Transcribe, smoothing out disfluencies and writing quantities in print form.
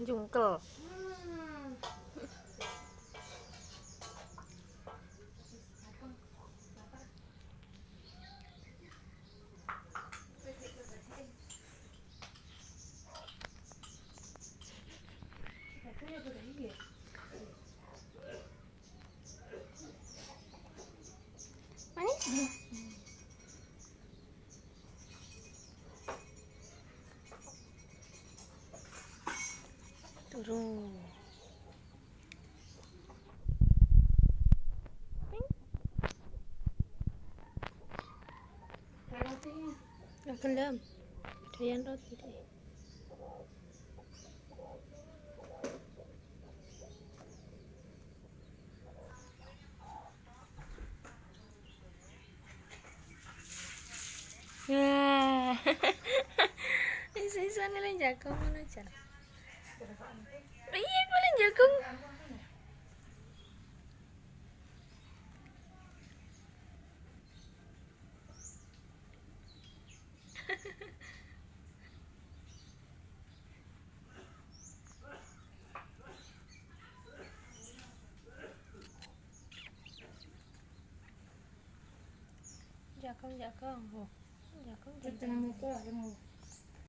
jungkel. Manis. Turun. Belum. Doyan roti deh. Ya. Isa-isa nila jagung mana aja. Iya, paling jagung. Jagung. Oh. Jagung. Jangan muka,